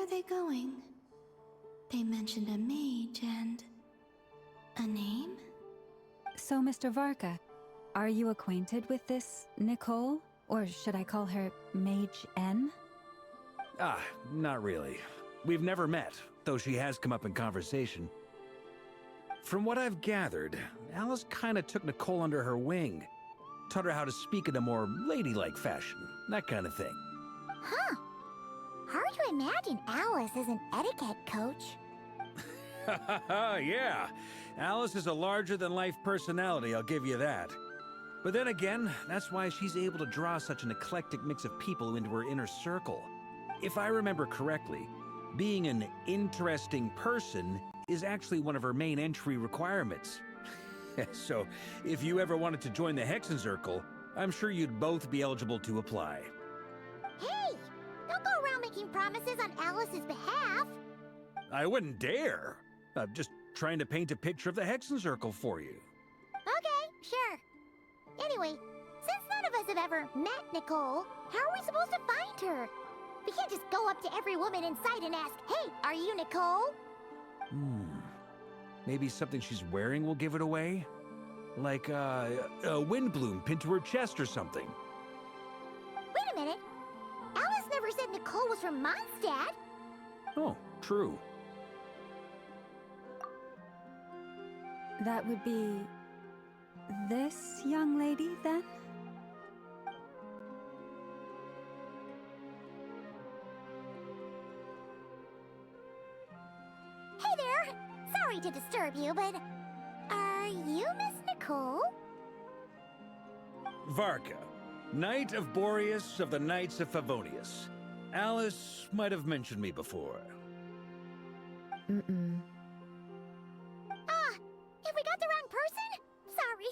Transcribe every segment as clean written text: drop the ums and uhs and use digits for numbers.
are they going? They mentioned a mage and... a name? So, Mr. Varka, are you acquainted with this Nicole? Or should I call her Mage N? Not really. We've never met, though she has come up in conversation. From what I've gathered, Alice kinda took Nicole under her wing. Taught her how to speak in a more ladylike fashion, that kind of thing. Huh. Hard to imagine Alice as an etiquette coach. Yeah, Alice is a larger-than-life personality, I'll give you that. But then again, that's why she's able to draw such an eclectic mix of people into her inner circle. If I remember correctly, being an interesting person is actually one of her main entry requirements. So, if you ever wanted to join the Hexenzirkel, I'm sure you'd both be eligible to apply. Hey! Don't go around making promises on Alice's behalf. I wouldn't dare. I'm just trying to paint a picture of the Hexenzirkel for you. Okay, sure. Anyway, since none of us have ever met Nicole, how are we supposed to find her? We can't just go up to every woman in sight and ask, "Hey, are you Nicole?" Maybe something she's wearing will give it away? Like, a windbloom pinned to her chest or something. Wait a minute. Alice never said Nicole was from Mondstadt. Oh, true. That would be... this young lady, then? Hey there! Sorry to disturb you, but... are you Miss Nicole? Varka, Knight of Boreas of the Knights of Favonius. Alice might have mentioned me before. Mm-mm. Have we got the wrong person? Sorry.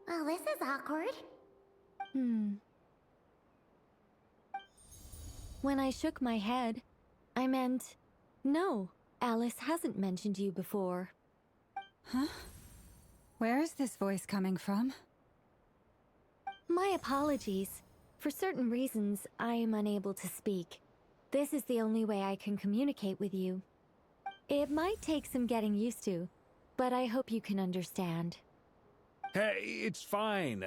Well, this is awkward. When I shook my head, I meant, no, Alice hasn't mentioned you before. Huh? Where is this voice coming from? My apologies. For certain reasons, I am unable to speak. This is the only way I can communicate with you. It might take some getting used to, but I hope you can understand. Hey, it's fine.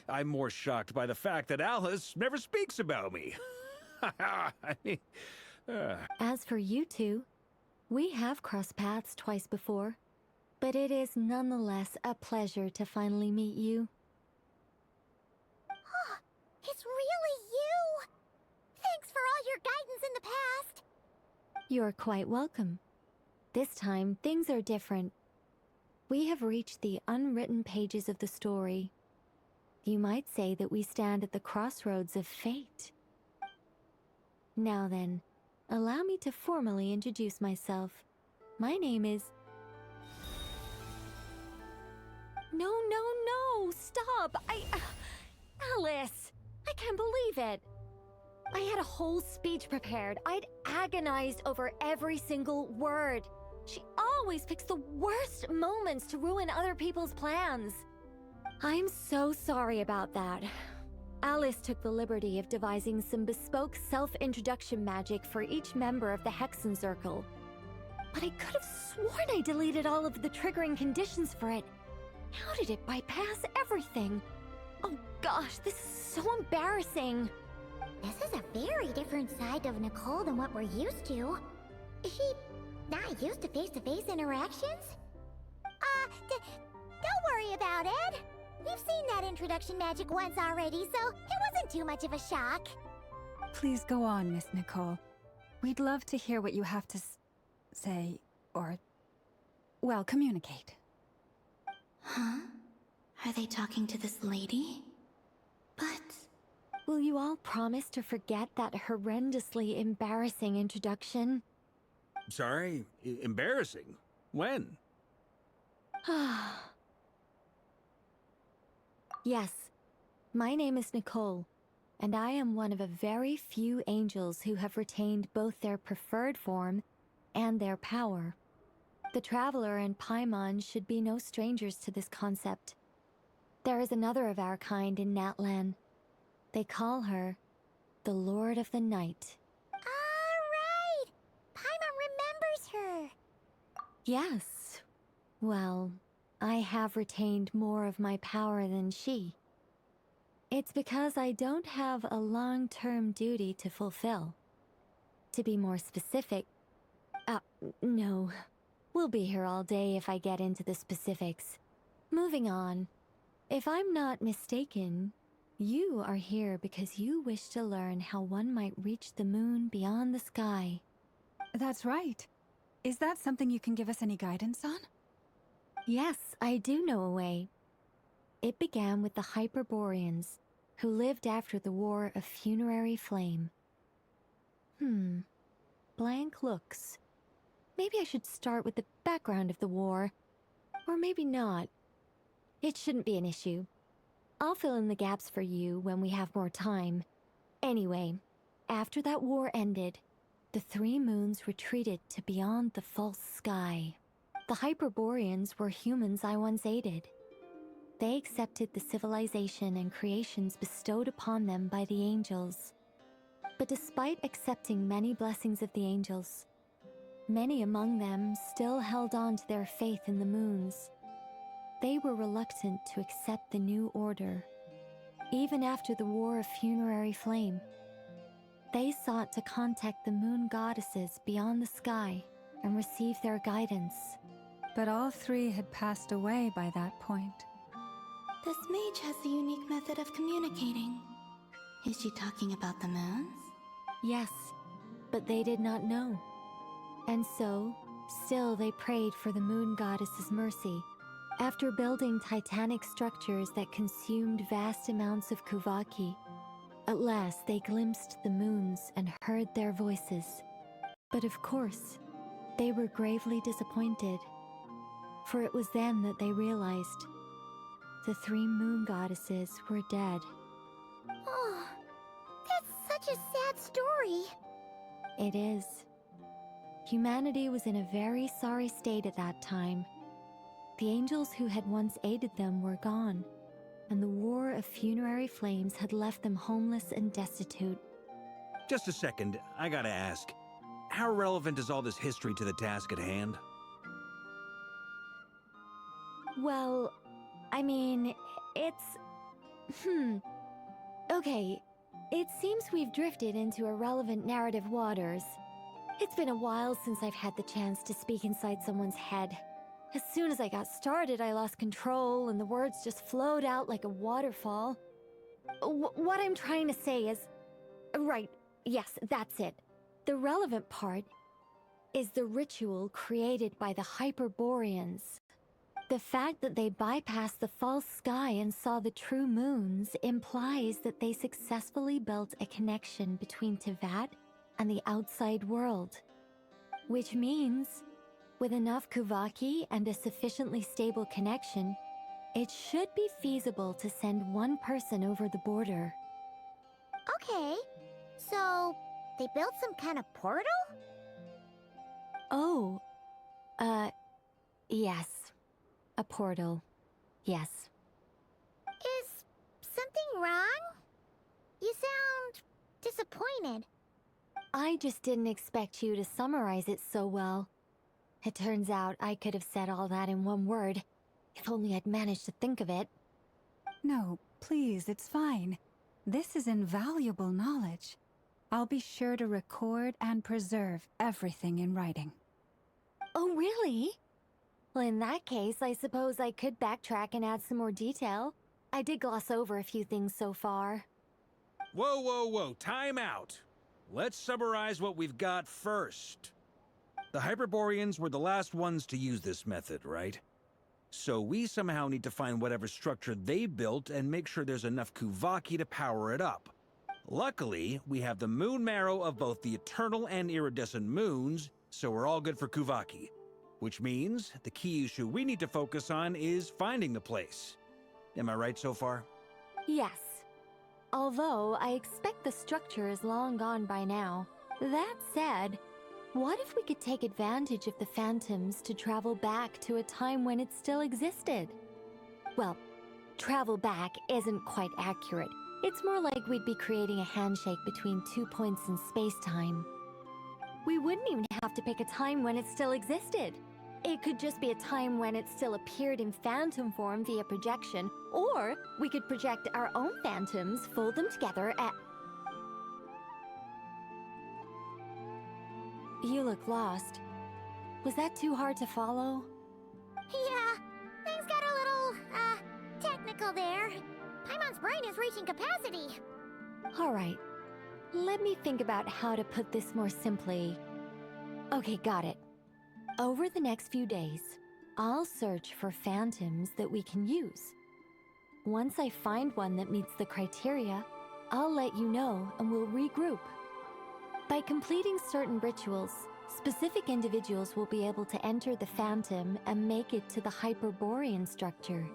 I'm more shocked by the fact that Alice never speaks about me. I mean, As for you two, we have crossed paths twice before, but it is nonetheless a pleasure to finally meet you. It's really you! Thanks for all your guidance in the past! You're quite welcome. This time, things are different. We have reached the unwritten pages of the story. You might say that we stand at the crossroads of fate. Now then, allow me to formally introduce myself. My name is... No, stop! Alice! I can't believe it! I had a whole speech prepared. I'd agonized over every single word. She always picks the worst moments to ruin other people's plans. I'm so sorry about that. Alice took the liberty of devising some bespoke self-introduction magic for each member of the Hexenzirkel. But I could have sworn I deleted all of the triggering conditions for it. How did it bypass everything? Oh gosh, this is so embarrassing. This is a very different side of Nicole than what we're used to. Is she not used to face-to-face interactions? Don't worry about it. We've seen that introduction magic once already, so it wasn't too much of a shock. Please go on, Miss Nicole. We'd love to hear what you have to say, or... well, communicate. Huh? Are they talking to this lady? But... Will you all promise to forget that horrendously embarrassing introduction? sorry, embarrassing. When? Yes, my name is Nicole, and I am one of a very few angels who have retained both their preferred form and their power. The Traveler and Paimon should be no strangers to this concept. There is another of our kind in Natlan. They call her the Lord of the Night. Alright! Paimon remembers her! Yes. Well, I have retained more of my power than she. It's because I don't have a long-term duty to fulfill. To be more specific... no. We'll be here all day if I get into the specifics. Moving on. If I'm not mistaken, you are here because you wish to learn how one might reach the moon beyond the sky. That's right. Is that something you can give us any guidance on? Yes, I do know a way. It began with the Hyperboreans, who lived after the War of Funerary Flame. Blank looks. Maybe I should start with the background of the war. Or maybe not. It shouldn't be an issue. I'll fill in the gaps for you when we have more time. Anyway, after that war ended, the three moons retreated to beyond the false sky. The Hyperboreans were humans I once aided. They accepted the civilization and creations bestowed upon them by the angels. But despite accepting many blessings of the angels, many among them still held on to their faith in the moons. They were reluctant to accept the new order. Even after the War of Funerary Flame, they sought to contact the moon goddesses beyond the sky and receive their guidance. But all three had passed away by that point. This mage has a unique method of communicating. Is she talking about the moons? Yes, but they did not know. And so, still they prayed for the moon goddess's mercy. After building titanic structures that consumed vast amounts of Kuvaki, at last they glimpsed the moons and heard their voices. But of course, they were gravely disappointed. For it was then that they realized the three moon goddesses were dead. Oh, that's such a sad story. It is. Humanity was in a very sorry state at that time. The angels who had once aided them were gone, and the War of Funerary Flames had left them homeless and destitute. Just a second, I gotta ask. How relevant is all this history to the task at hand? Well, I mean, it's... Okay, it seems we've drifted into irrelevant narrative waters. It's been a while since I've had the chance to speak inside someone's head. As soon as I got started, I lost control, and the words just flowed out like a waterfall. What I'm trying to say is... Right, yes, that's it. The relevant part is the ritual created by the Hyperboreans. The fact that they bypassed the false sky and saw the true moons implies that they successfully built a connection between Teyvat and the outside world. Which means, with enough Kuvaki and a sufficiently stable connection, it should be feasible to send one person over the border. Okay, so they built some kind of portal? Oh, yes. A portal. Yes. Is something wrong? You sound disappointed. I just didn't expect you to summarize it so well. It turns out I could have said all that in one word, if only I'd managed to think of it. No, please, it's fine. This is invaluable knowledge. I'll be sure to record and preserve everything in writing. Oh, really? Well, in that case, I suppose I could backtrack and add some more detail. I did gloss over a few things so far. Whoa, whoa, whoa, time out. Let's summarize what we've got first. The Hyperboreans were the last ones to use this method, right? So we somehow need to find whatever structure they built and make sure there's enough Kuvaki to power it up. Luckily, we have the moon marrow of both the eternal and iridescent moons, so we're all good for Kuvaki. Which means the key issue we need to focus on is finding the place. Am I right so far? Yes. Although, I expect the structure is long gone by now. That said, what if we could take advantage of the phantoms to travel back to a time when it still existed? Well, travel back isn't quite accurate. It's more like we'd be creating a handshake between 2 points in space-time. We wouldn't even have to pick a time when it still existed. It could just be a time when it still appeared in phantom form via projection, or we could project our own phantoms, fold them together at... You look lost. Was that too hard to follow? Yeah, things got a little, technical there. Paimon's brain is reaching capacity. Alright, let me think about how to put this more simply. Okay, got it. Over the next few days, I'll search for phantoms that we can use. Once I find one that meets the criteria, I'll let you know and we'll regroup. By completing certain rituals, specific individuals will be able to enter the phantom and make it to the Hyperborean structure.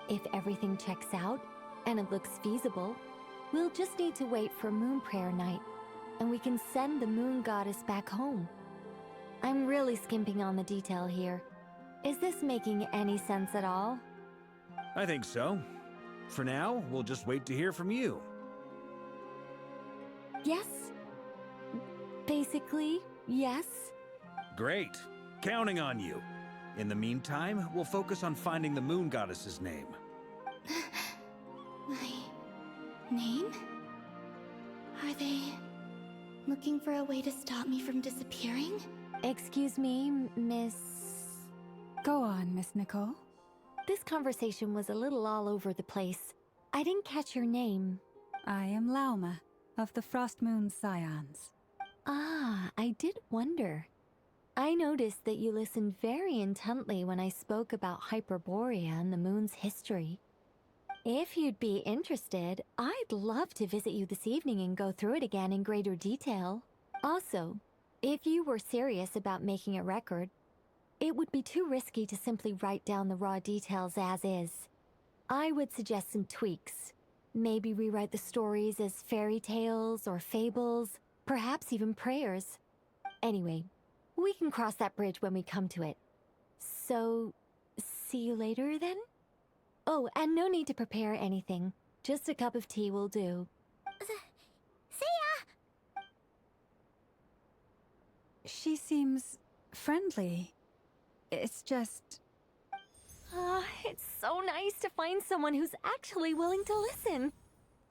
If everything checks out, and it looks feasible, we'll just need to wait for Moon Prayer Night, and we can send the Moon Goddess back home. I'm really skimping on the detail here. Is this making any sense at all? I think so. For now, we'll just wait to hear from you. Yes. Basically, yes. Great. Counting on you. In the meantime, we'll focus on finding the Moon Goddess's name. My name? Are they looking for a way to stop me from disappearing? Excuse me, Miss... Go on, Miss Nicole. This conversation was a little all over the place. I didn't catch your name. I am Lauma, of the Frost Moon Scions. Ah, I did wonder. I noticed that you listened very intently when I spoke about Hyperborea and the moon's history. If you'd be interested, I'd love to visit you this evening and go through it again in greater detail. Also, if you were serious about making a record, it would be too risky to simply write down the raw details as is. I would suggest some tweaks. Maybe rewrite the stories as fairy tales or fables, perhaps even prayers. Anyway, we can cross that bridge when we come to it. So, see you later then? Oh, and no need to prepare anything. Just a cup of tea will do. See ya! She seems friendly. It's just... It's so nice to find someone who's actually willing to listen.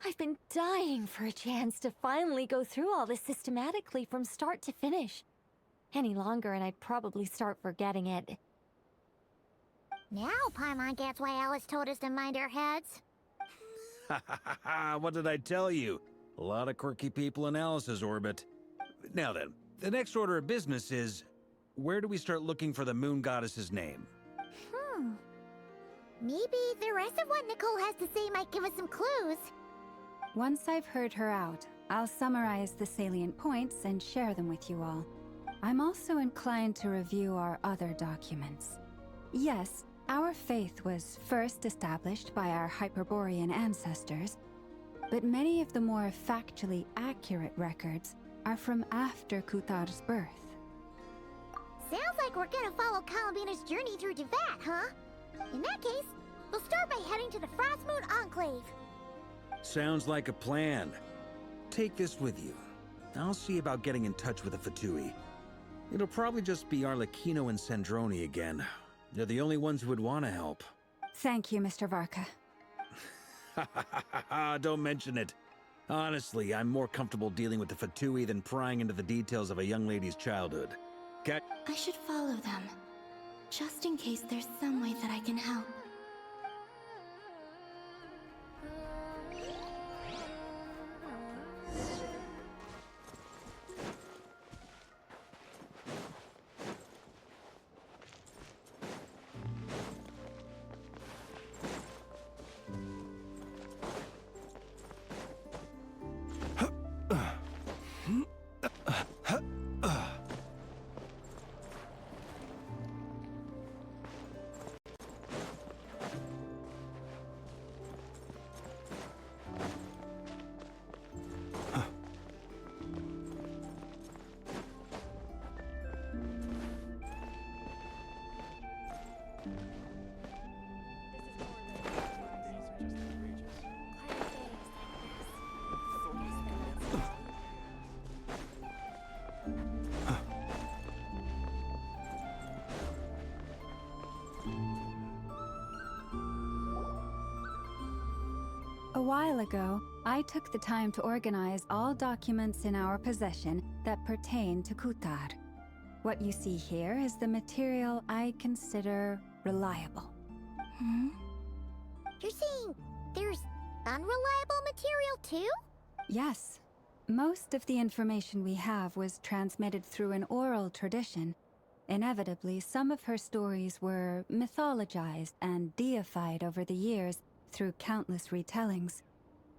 I've been dying for a chance to finally go through all this systematically from start to finish. Any longer and I'd probably start forgetting it. Now Paimon gets why Alice told us to mind our heads. Ha ha ha ha! What did I tell you? A lot of quirky people in Alice's orbit. Now then, the next order of business is... where do we start looking for the Moon Goddess's name? Maybe the rest of what Nicole has to say might give us some clues. Once I've heard her out, I'll summarize the salient points and share them with you all. I'm also inclined to review our other documents. Yes, our faith was first established by our Hyperborean ancestors, but many of the more factually accurate records are from after Kuthar's birth. Sounds like we're gonna follow Columbina's journey through Teyvat, huh? In that case, we'll start by heading to the Frostmoon Enclave. Sounds like a plan. Take this with you. I'll see about getting in touch with the Fatui. It'll probably just be Arlecchino and Sandroni again. They're the only ones who would want to help. Thank you, Mr. Varka. Don't mention it. Honestly, I'm more comfortable dealing with the Fatui than prying into the details of a young lady's childhood. I should follow them, just in case there's some way that I can help. A while ago, I took the time to organize all documents in our possession that pertain to Kutar. What you see here is the material I consider reliable. Hmm? You're saying there's unreliable material too? Yes. Most of the information we have was transmitted through an oral tradition. Inevitably, some of her stories were mythologized and deified over the years through countless retellings.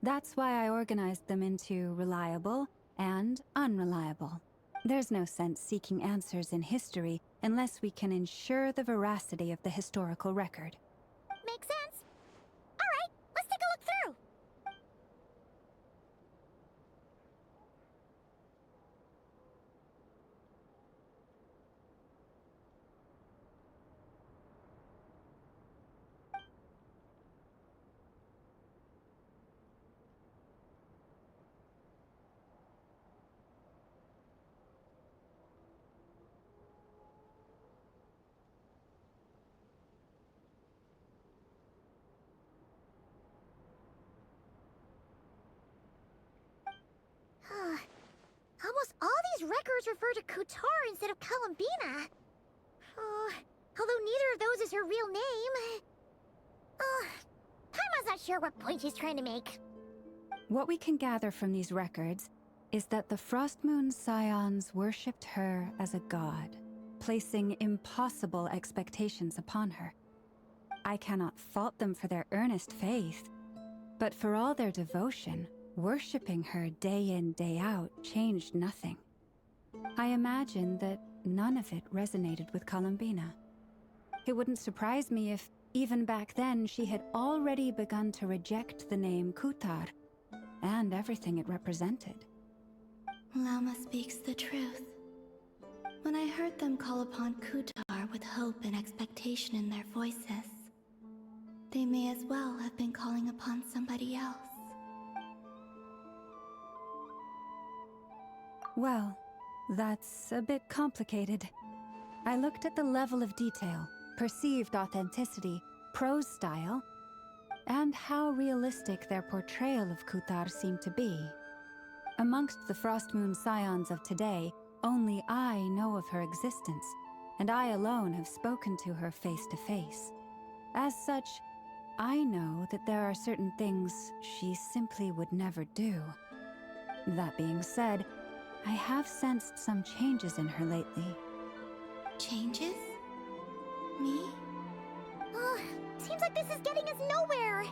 That's why I organized them into reliable and unreliable. There's no sense seeking answers in history unless we can ensure the veracity of the historical record. Makes sense. Alright, let's take a look through. Almost all these records refer to Kutar instead of Columbina. Although neither of those is her real name. Paimon's not sure what point she's trying to make. What we can gather from these records is that the Frostmoon Scions worshipped her as a god, placing impossible expectations upon her. I cannot fault them for their earnest faith, but for all their devotion, worshipping her day in, day out changed nothing. I imagine that none of it resonated with Columbina. It wouldn't surprise me if, even back then, she had already begun to reject the name Kutar and everything it represented. Lama speaks the truth. When I heard them call upon Kutar with hope and expectation in their voices, they may as well have been calling upon somebody else. Well, that's a bit complicated. I looked at the level of detail, perceived authenticity, prose style, and how realistic their portrayal of Kutar seemed to be. Amongst the Frostmoon Scions of today, only I know of her existence, and I alone have spoken to her face to face. As such, I know that there are certain things she simply would never do. That being said, I have sensed some changes in her lately. Changes? Me? Seems like this is getting us nowhere.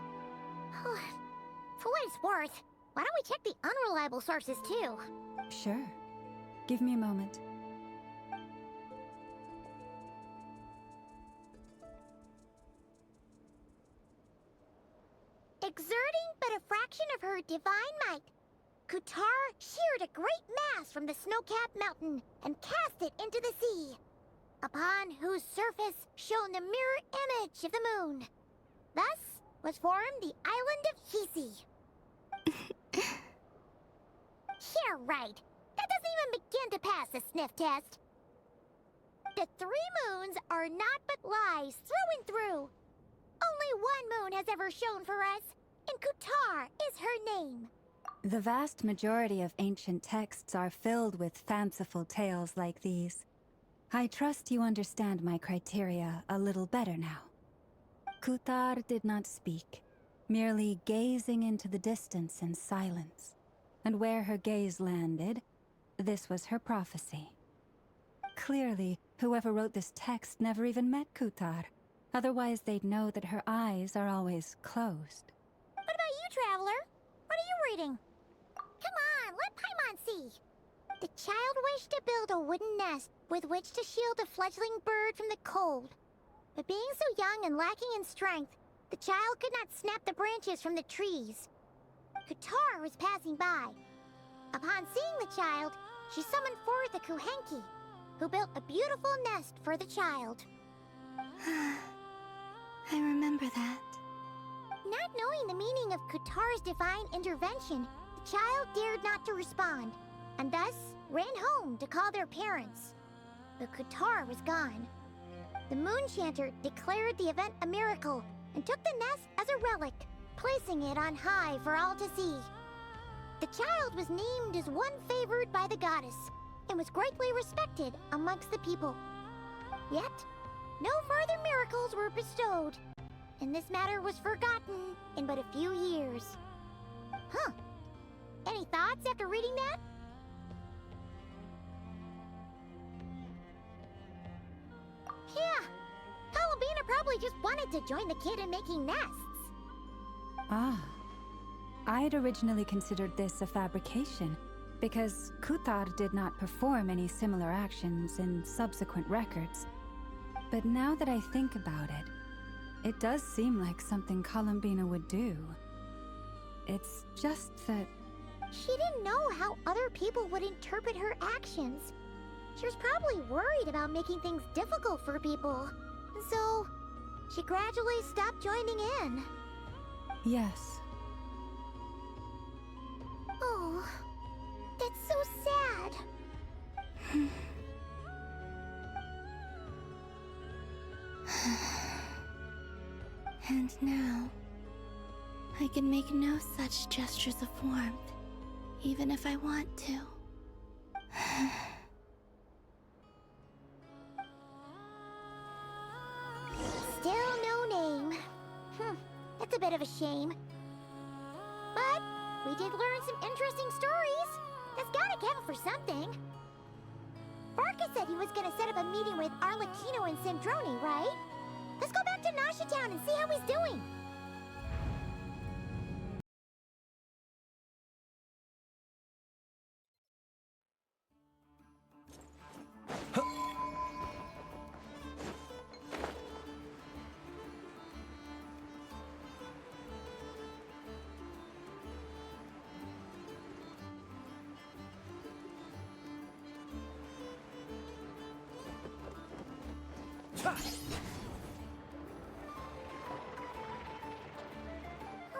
For what it's worth, why don't we check the unreliable sources too? Sure. Give me a moment. Exerting but a fraction of her divine might, Kutar sheared a great mass from the snow-capped mountain and cast it into the sea, upon whose surface shone the mirror image of the moon. Thus was formed the island of Hisi. Yeah, right. That doesn't even begin to pass the sniff test. The 3 moons are naught but lies through and through. Only one moon has ever shone for us, and Kutar is her name. The vast majority of ancient texts are filled with fanciful tales like these. I trust you understand my criteria a little better now. Kutar did not speak, merely gazing into the distance in silence. And where her gaze landed, this was her prophecy. Clearly, whoever wrote this text never even met Kutar. Otherwise, they'd know that her eyes are always closed. What about you, Traveler? What are you reading? Come on, let Paimon see. The child wished to build a wooden nest with which to shield a fledgling bird from the cold. But being so young and lacking in strength, the child could not snap the branches from the trees. Kutar was passing by. Upon seeing the child, she summoned forth a Kuhenki, who built a beautiful nest for the child. I remember that. Not knowing the meaning of Kutar's divine intervention, the child dared not to respond, and thus ran home to call their parents. But Kutar was gone. The Moon Chanter declared the event a miracle and took the nest as a relic, placing it on high for all to see. The child was named as one favored by the goddess, and was greatly respected amongst the people. Yet, no further miracles were bestowed, and this matter was forgotten in but a few years. Huh. Any thoughts after reading that? Yeah. Columbina probably just wanted to join the kid in making nests. Ah. I'd originally considered this a fabrication, because Kuthar did not perform any similar actions in subsequent records. But now that I think about it, it does seem like something Columbina would do. It's just that... She didn't know how other people would interpret her actions. She was probably worried about making things difficult for people. So, she gradually stopped joining in. Yes. Oh, that's so sad. And now, I can make no such gestures of warmth, even if I want to. Still no name. That's a bit of a shame. But we did learn some interesting stories. That's gotta count for something. Varka said he was gonna set up a meeting with Arlecchino and Sandrone, right? Let's go back to Nasha Town and see how he's doing.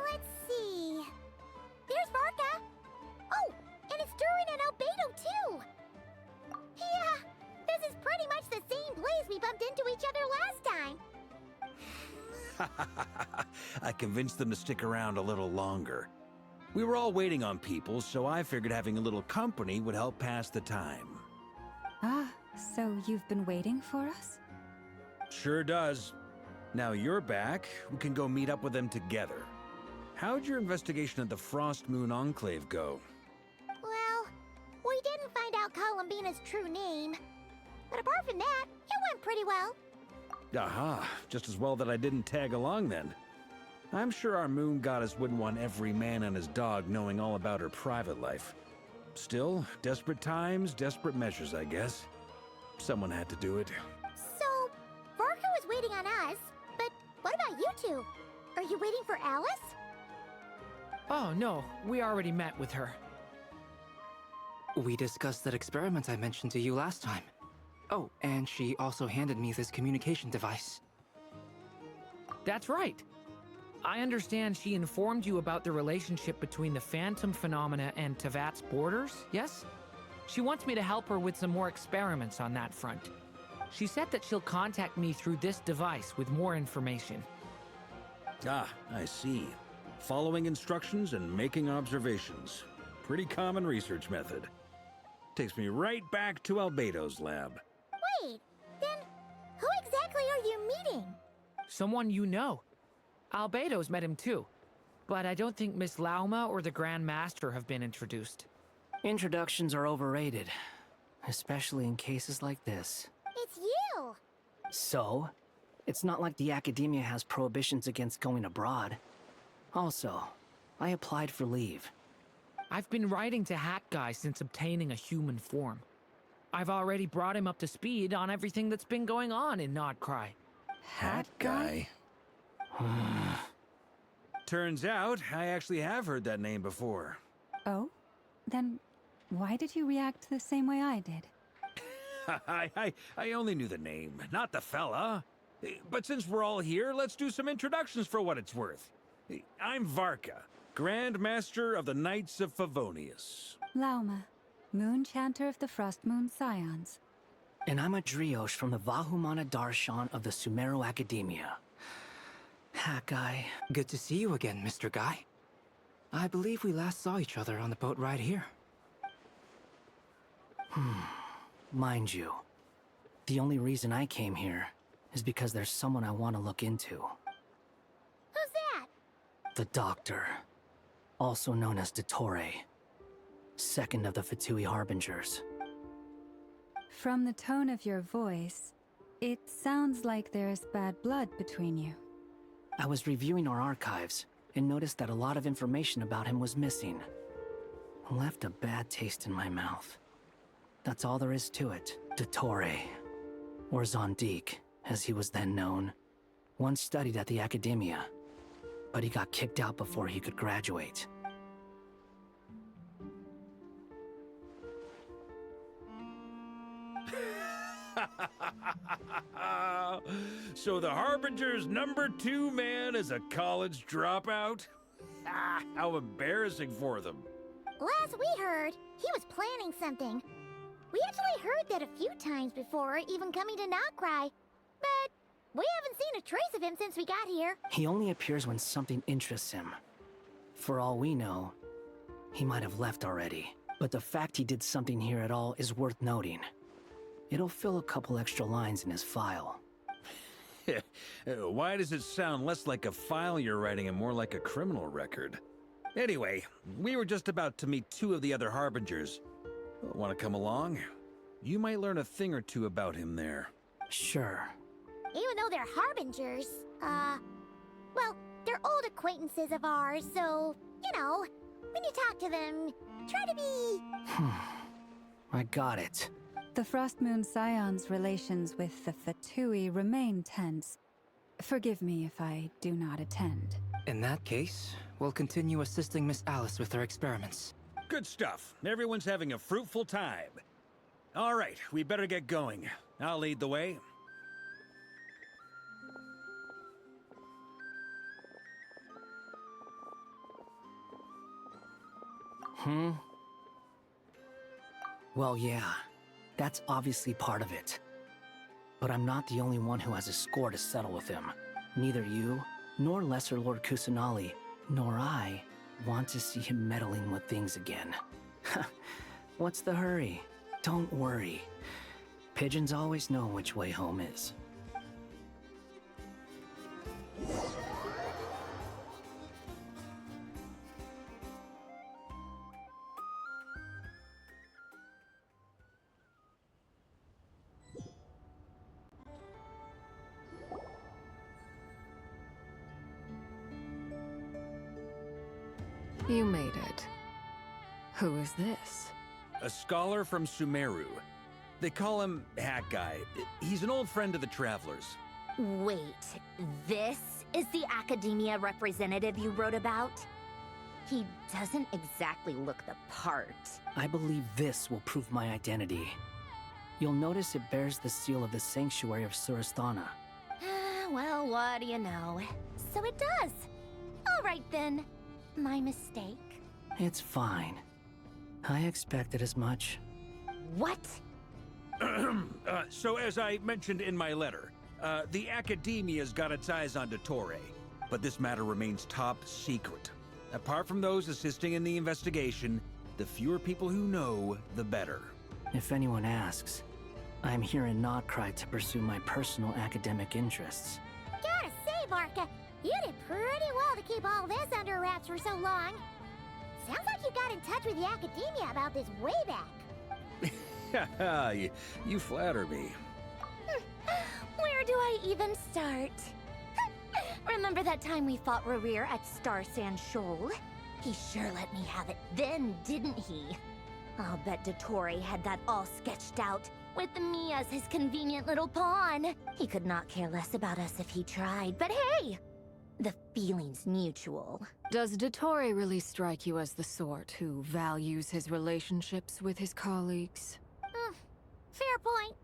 Let's see. There's Varka. Oh, and it's Durin and Albedo too. Yeah, this is pretty much the same place we bumped into each other last time. I convinced them to stick around a little longer. We were all waiting on people, so I figured having a little company would help pass the time. Ah, so you've been waiting for us? Sure does. Now you're back, we can go meet up with them together. How'd your investigation at the Frost Moon Enclave go? Well, we didn't find out Columbina's true name. But apart from that, it went pretty well. Aha, just as well that I didn't tag along then. I'm sure our moon goddess wouldn't want every man and his dog knowing all about her private life. Still, desperate times, desperate measures, I guess. Someone had to do it. So, Varka was waiting on us, but what about you two? Are you waiting for Alice? Oh, no. We already met with her. We discussed that experiment I mentioned to you last time. Oh, and she also handed me this communication device. That's right. I understand she informed you about the relationship between the phantom phenomena and Teyvat's borders, yes? She wants me to help her with some more experiments on that front. She said that she'll contact me through this device with more information. Ah, I see. Following instructions and making observations. Pretty common research method. Takes me right back to Albedo's lab. Wait, then who exactly are you meeting? Someone you know. Albedo's met him too. But I don't think Miss Lauma or the Grand Master have been introduced. Introductions are overrated, especially in cases like this. It's you! So, it's not like the academia has prohibitions against going abroad. Also, I applied for leave. I've been writing to Hat Guy since obtaining a human form. I've already brought him up to speed on everything that's been going on in Nod Krai. Hat guy? Turns out, I actually have heard that name before. Oh? Then why did you react the same way I did? I only knew the name, not the fella. But since we're all here, let's do some introductions for what it's worth. I'm Varka, Grand Master of the Knights of Favonius. Lauma, Moon Chanter of the Frost Moon Scions. And I'm a Driosh from the Vahumana Darshan of the Sumeru Academia. Hat Guy. Good to see you again, Mr. Guy. I believe we last saw each other on the boat ride here. Mind you, the only reason I came here is because there's someone I want to look into. Who's that? The Doctor, also known as Dottore, second of the Fatui Harbingers. From the tone of your voice, it sounds like there's bad blood between you. I was reviewing our archives and noticed that a lot of information about him was missing. Left a bad taste in my mouth. That's all there is to it. Dottore, or Zondique, as he was then known, once studied at the Academia, but he got kicked out before he could graduate. So the Harbinger's #2 man is a college dropout? How embarrassing for them. Last we heard, he was planning something. We actually heard that a few times before, even coming to Nod Krai. But we haven't seen a trace of him since we got here. He only appears when something interests him. For all we know, he might have left already. But the fact he did something here at all is worth noting. It'll fill a couple extra lines in his file. Why does it sound less like a file you're writing and more like a criminal record? Anyway, we were just about to meet 2 of the other Harbingers. Want to come along? You might learn a thing or two about him there. Sure. Even though they're harbingers, well, they're old acquaintances of ours, so, you know, when you talk to them, try to be... I got it. The Frost Moon Scion's relations with the Fatui remain tense. Forgive me if I do not attend. In that case, we'll continue assisting Miss Alice with her experiments. Good stuff. Everyone's having a fruitful time. All right, we better get going. I'll lead the way. Well, yeah. That's obviously part of it. But I'm not the only one who has a score to settle with him. Neither you, nor Lesser Lord Kusanali, nor I want to see him meddling with things again. What's the hurry? Don't worry. Pigeons always know which way home is. You made it. Who is this? A scholar from Sumeru. They call him Hat Guy. He's an old friend of the Travelers. Wait, this is the Academia representative you wrote about? He doesn't exactly look the part. I believe this will prove my identity. You'll notice it bears the seal of the Sanctuary of Surasthana. Well, what do you know? So it does. All right then. My mistake. It's fine. I expected as much. What? So as I mentioned in my letter, the Academia's got its eyes on Dottore, but this matter remains top secret. Apart from those assisting in the investigation, the fewer people who know, the better. If anyone asks, I'm here in Nod Krai to pursue my personal academic interests. Gotta say, Varka, you did pretty well to keep all this under wraps for so long. Sounds like you got in touch with the Academia about this way back. You flatter me. Where do I even start? Remember that time we fought Rerir at Star Sand Shoal? He sure let me have it then, didn't he? I'll bet Dottore had that all sketched out, with me as his convenient little pawn. He could not care less about us if he tried, but hey! The feeling's mutual. Does Dottore really strike you as the sort who values his relationships with his colleagues? Fair point.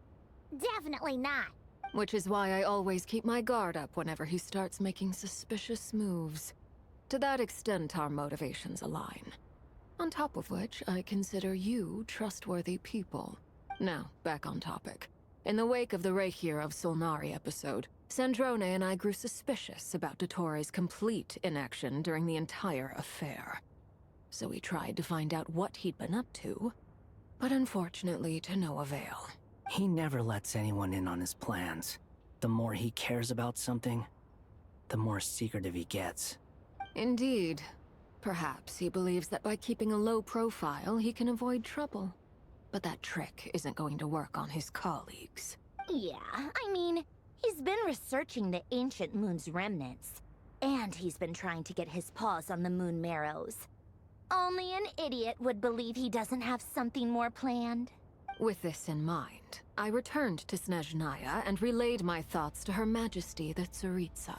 Definitely not. Which is why I always keep my guard up whenever he starts making suspicious moves. To that extent, our motivations align. On top of which, I consider you trustworthy people. Now, back on topic. In the wake of the Reikir of Solnari episode, Sandrone and I grew suspicious about Dottoro's complete inaction during the entire affair. So we tried to find out what he'd been up to, but unfortunately to no avail. He never lets anyone in on his plans. The more he cares about something, the more secretive he gets. Indeed. Perhaps he believes that by keeping a low profile, he can avoid trouble. But that trick isn't going to work on his colleagues. Yeah, I mean, he's been researching the ancient moon's remnants. And he's been trying to get his paws on the moon marrows. Only an idiot would believe he doesn't have something more planned. With this in mind, I returned to Snezhnaya and relayed my thoughts to Her Majesty the Tsaritsa,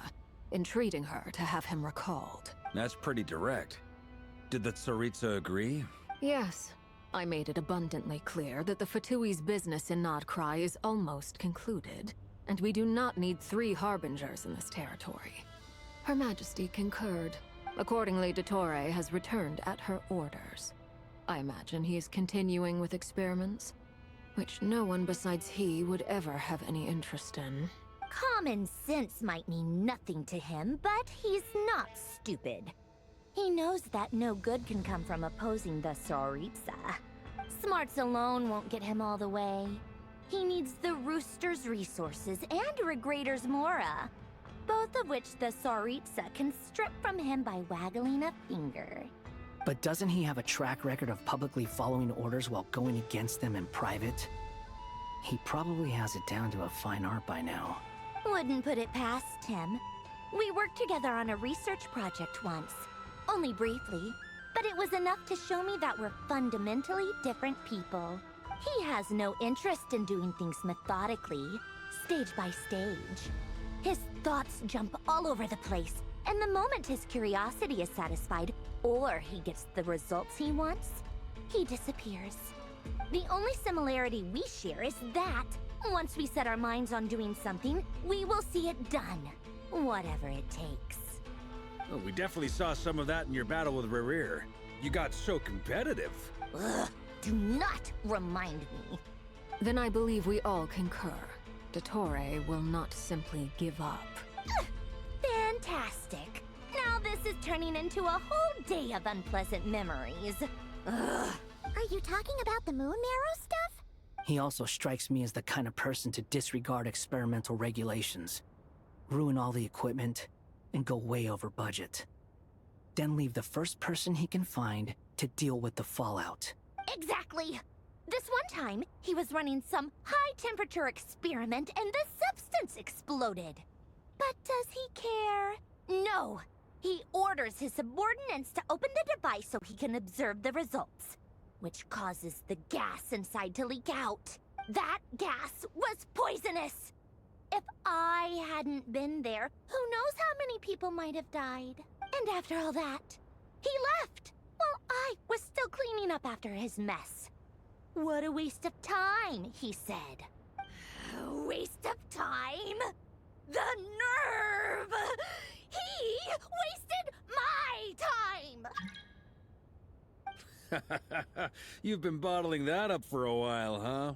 entreating her to have him recalled. That's pretty direct. Did the Tsaritsa agree? Yes. I made it abundantly clear that the Fatui's business in Nod Krai is almost concluded, and we do not need 3 harbingers in this territory. Her Majesty concurred. Accordingly, Dottore has returned at her orders. I imagine he is continuing with experiments, which no one besides he would ever have any interest in. Common sense might mean nothing to him, but he's not stupid. He knows that no good can come from opposing the Tsaritsa. Smarts alone won't get him all the way. He needs the Rooster's resources and Regrator's Mora, both of which the Tsaritsa can strip from him by waggling a finger. But doesn't he have a track record of publicly following orders while going against them in private? He probably has it down to a fine art by now. Wouldn't put it past him. We worked together on a research project once. Only briefly, but it was enough to show me that we're fundamentally different people. He has no interest in doing things methodically, stage by stage. His thoughts jump all over the place, and the moment his curiosity is satisfied, or he gets the results he wants, he disappears. The only similarity we share is that, once we set our minds on doing something, we will see it done, whatever it takes. Oh, we definitely saw some of that in your battle with Rerir. You got so competitive. Ugh, do not remind me. Then I believe we all concur. Dottore will not simply give up. Fantastic. Now this is turning into a whole day of unpleasant memories. Ugh. Are you talking about the moon marrow stuff? He also strikes me as the kind of person to disregard experimental regulations, ruin all the equipment, and go way over budget. Then leave the first person he can find to deal with the fallout. Exactly. This one time, he was running some high-temperature experiment and the substance exploded. But does he care? No. He orders his subordinates to open the device so he can observe the results, which causes the gas inside to leak out. That gas was poisonous. If I hadn't been there, who knows how many people might have died. And after all that, he left while I was still cleaning up after his mess. What a waste of time, he said. A waste of time? The nerve! He wasted my time! You've been bottling that up for a while, huh?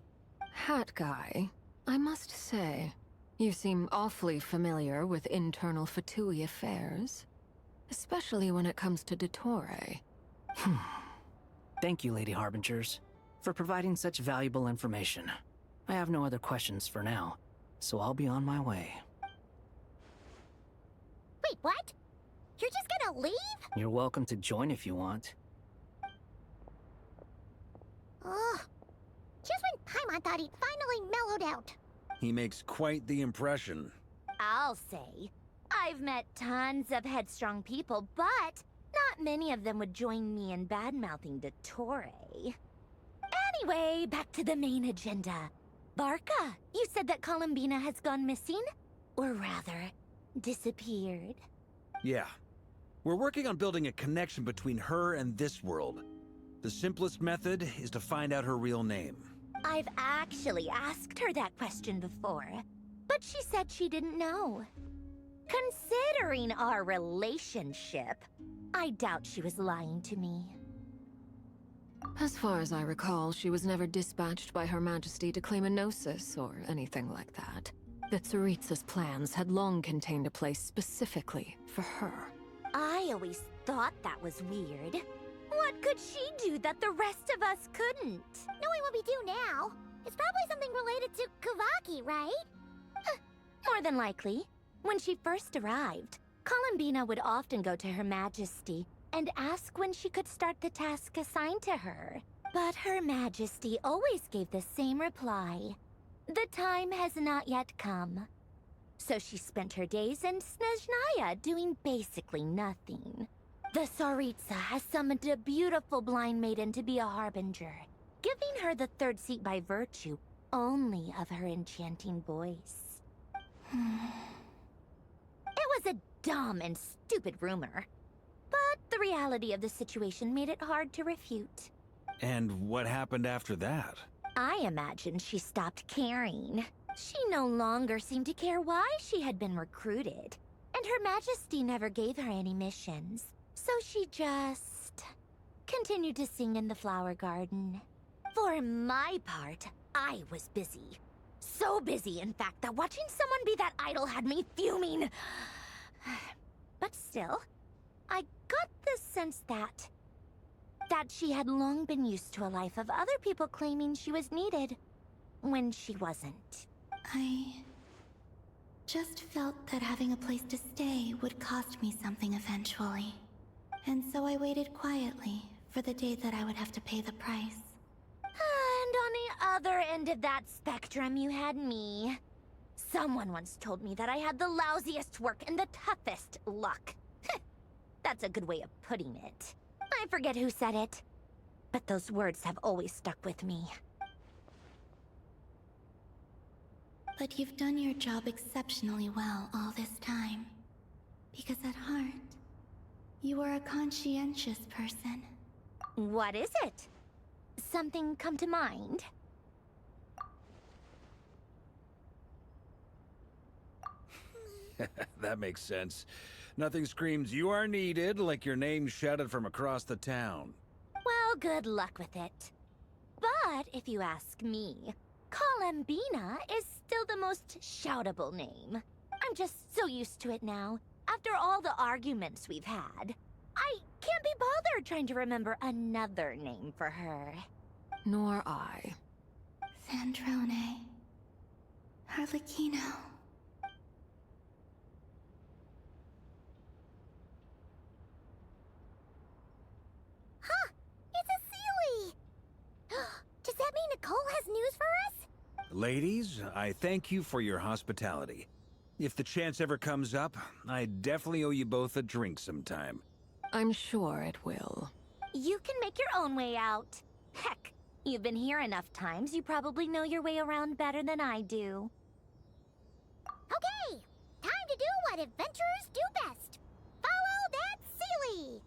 Hat guy, I must say, you seem awfully familiar with internal Fatui affairs. Especially when it comes to Dottore. Thank you, Lady Harbingers, for providing such valuable information. I have no other questions for now, so I'll be on my way. Wait, what? You're just gonna leave? You're welcome to join if you want. Ugh. Just when Paimon thought he'd finally mellowed out. He makes quite the impression. I'll say. I've met tons of headstrong people, but not many of them would join me in bad-mouthing Dottore. Anyway, back to the main agenda. Varka, you said that Columbina has gone missing? Or rather, disappeared. Yeah. We're working on building a connection between her and this world. The simplest method is to find out her real name. I've actually asked her that question before, but she said she didn't know. Considering our relationship, I doubt she was lying to me. As far as I recall, she was never dispatched by Her Majesty to claim a gnosis or anything like that. that Tsaritsa's plans had long contained a place specifically for her. I always thought that was weird. What could she do that the rest of us couldn't? Knowing what we do now, it's probably something related to Kavaki, right? More than likely. When she first arrived, Columbina would often go to Her Majesty and ask when she could start the task assigned to her. But Her Majesty always gave the same reply. The time has not yet come. So she spent her days in Snezhnaya doing basically nothing. The Tsaritsa has summoned a beautiful blind maiden to be a harbinger, giving her the third seat by virtue only of her enchanting voice. It was a dumb and stupid rumor, but the reality of the situation made it hard to refute. And what happened after that? I imagine she stopped caring. She no longer seemed to care why she had been recruited, and Her Majesty never gave her any missions. So she just continued to sing in the flower garden. For my part, I was busy. So busy, in fact, that watching someone be that idol had me fuming. But still, I got the sense that she had long been used to a life of other people claiming she was needed when she wasn't. I just felt that having a place to stay would cost me something eventually. And so I waited quietly for the day that I would have to pay the price. And on the other end of that spectrum, you had me. Someone once told me that I had the lousiest work and the toughest luck. That's a good way of putting it. I forget who said it, but those words have always stuck with me. But you've done your job exceptionally well all this time. Because at heart, you are a conscientious person. What is it? Something come to mind? That makes sense. Nothing screams you are needed like your name shouted from across the town. Well, good luck with it. But if you ask me, Columbina is still the most shoutable name. I'm just so used to it now, after all the arguments we've had. I can't be bothered trying to remember another name for her. Nor I. Sandrone. Harlequino. Huh! It's a Sealy! Does that mean Nicole has news for us? Ladies, I thank you for your hospitality. If the chance ever comes up, I definitely owe you both a drink sometime. I'm sure it will. You can make your own way out. Heck, you've been here enough times, you probably know your way around better than I do. Okay! Time to do what adventurers do best! Follow that Sealy!